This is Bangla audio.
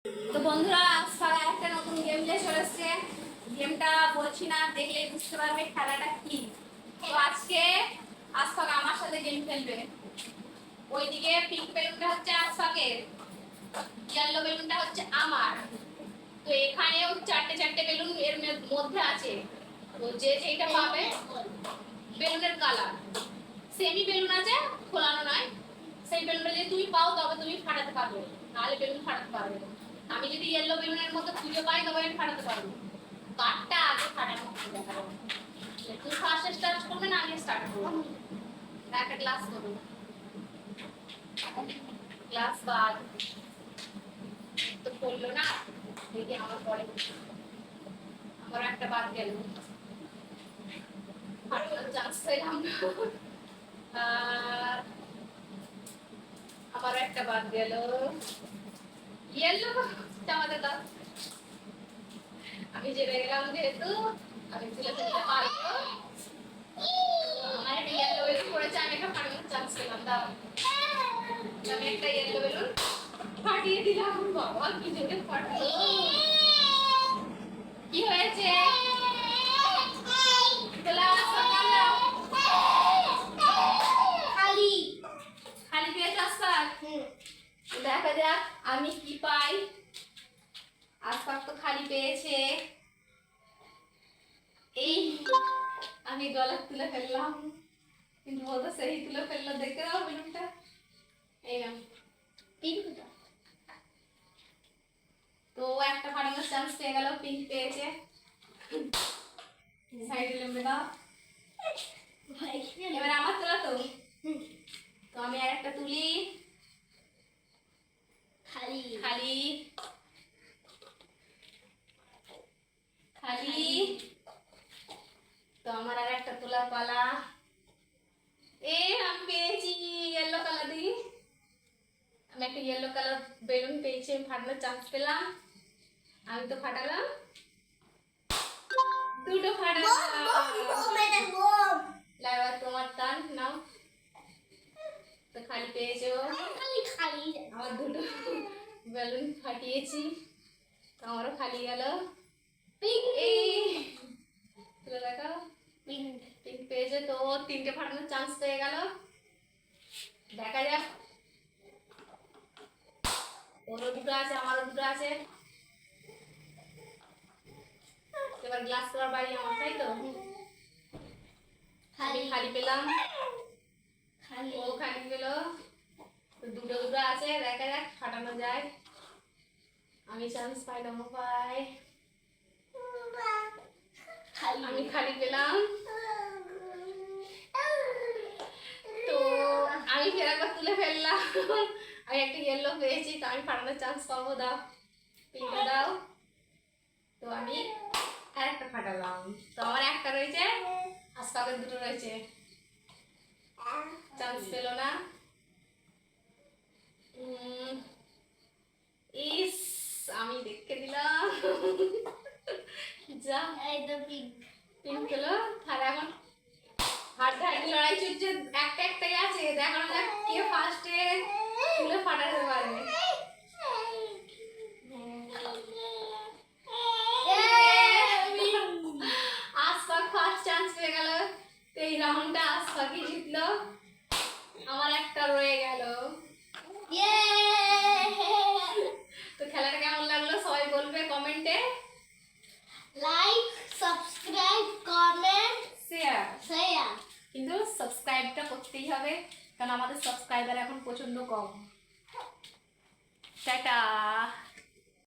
তো বন্ধুরা আজকাল একটা নতুন গেম নিয়ে চলে এসেছে। গেমটা বলছি না, দেখলেই বুঝতে পারবে খেলাটা কি। তো আজকে আজকাল আমার সাথে গেম খেলবে। ওইদিকে পিঙ্ক বেলুনটা হচ্ছে আজকালের, ইয়েলো বেলুনটা হচ্ছে আমার। তো এখানেও চারটে চারটে বেলুন এর মধ্যে আছে। তো যে যেটা পাবে বেলুনের কালার সেমি বেলুন আছে, খোলানো নয়। সেই বেলুনটা যদি তুমি পাও তবে তুমি ফাটাতে পারবে, নাহলে বেলুন ফাটাতে পারবে না। আমি যদি ইয়েলো বেলুনের মধ্যে খুঁজে পাই তবে আমি ফাটাতে পারবো। কাঠটা আগে ফাটানো দেখা যাবে। তুই ফার্স্ট স্টার্ট করবে না আমি স্টার্ট করবো? একটা গ্লাস করবো, গ্লাস বাদ তো করলো না। দেখি আমার পরে আমার একটা বাদ গেল, ফাটানোর চান্স পেলাম না। আমার একটা বাদ গেল, ইয়েলো আমাদের দাও। আমি জেনে গেলাম যেহেতু আমি তুলে ফেলতে পারবো। আমার একটা ইয়েলো বেলুন পড়েছে, আমি একটা ফাটানোর চান্স পেলাম। দাও, আমি একটা ইয়েলো বেলুন ফাটিয়ে দিলাম। বাবা কি জোরে ফাটলো! কি হয়েছে? খালি খালি পেয়েছ আজকাল? দেখা যাক আমি কি পাই। আজকাল তো খালি পেয়েছে। এই আমি গলা তুলে ফেললাম, কিন্তু ও তো সেই তুলে ফেললো। দেখতে দাও বেলুনটা, এই নাও পিঙ্কটা। তো একটা ফাটানোর চান্স পেয়ে গেল, পিঙ্ক পেয়েছে। সাইডে লেমে দাও। এবার আমার তোলা তো, তো আমি আর একটা তুলি। খালি খালি খালি। তো আমার আর একটা তোলার পালা। আমি পেয়েছি ইয়েলো কালার দি। আমি একটা ইয়েলো কালার বেলুন পেয়েছি, আমি ফাটানোর চান্স পেলাম। আমি তো ফাটালাম, দুটো ফাটালাম। এবার তোমার টান, নাও। তো খালি পেয়েছো, খালি আমার দুটো বেলুন ফাটিয়েছি, তো আমারও খালি গেল। পিঙ্ক, এই তুলে দেখাও। পিঙ্ক পিঙ্ক পেয়েছে, তো তিনটে ফাটানোর চান্স পেয়ে গেল। দেখা যাক, ওরও দুটো আছে আমারও দুটো আছে। এবার গ্লাস করার বাড়ি আমার, তাই তো? খালি খালি পেলাম, ও খালি পেল। দুটো দুটো আছে, দেখা যাক ফাটানো যায়। আমি চান্স পাই না, পাই। আমি খালি পেলাম, তো আমি ফের একবার তুলে ফেললাম। আমি একটা ইয়েলো পেয়েছি, তো আমি ফাটানোর চান্স পাবো। দাও পিঙ্ক দাও। তো আমি আর একটা ফাটালাম, তো আমার একটা রয়েছে, আজকালের দুটো রয়েছে। চান্স পেল না। ইস, আমি দেখে দিলাম। যা, এই তো পিঙ্ক পিঙ্ক হলো। তাহলে এখন হাড্ডাহাড্ডি লড়াই চলছে, একটা একটাই আছে। দেখানো যাক কে ফার্স্টে তুলে ফাটাতে পারবে। আসফাক ফার্স্ট চান্স পেয়ে গেল, তো এই রাউন্ডটা আসফাকই জিতলো। আমার একটা রয়ে গেল। তো খেলাটা কেমন লাগলো সবাই বলবে কমেন্টে। Like, subscribe, comment, share. কিন্তু সাবস্ক্রাইবটা করতেই হবে, কারণ আমাদের সাবস্ক্রাইবার এখন প্রচন্ড কম। টাটা।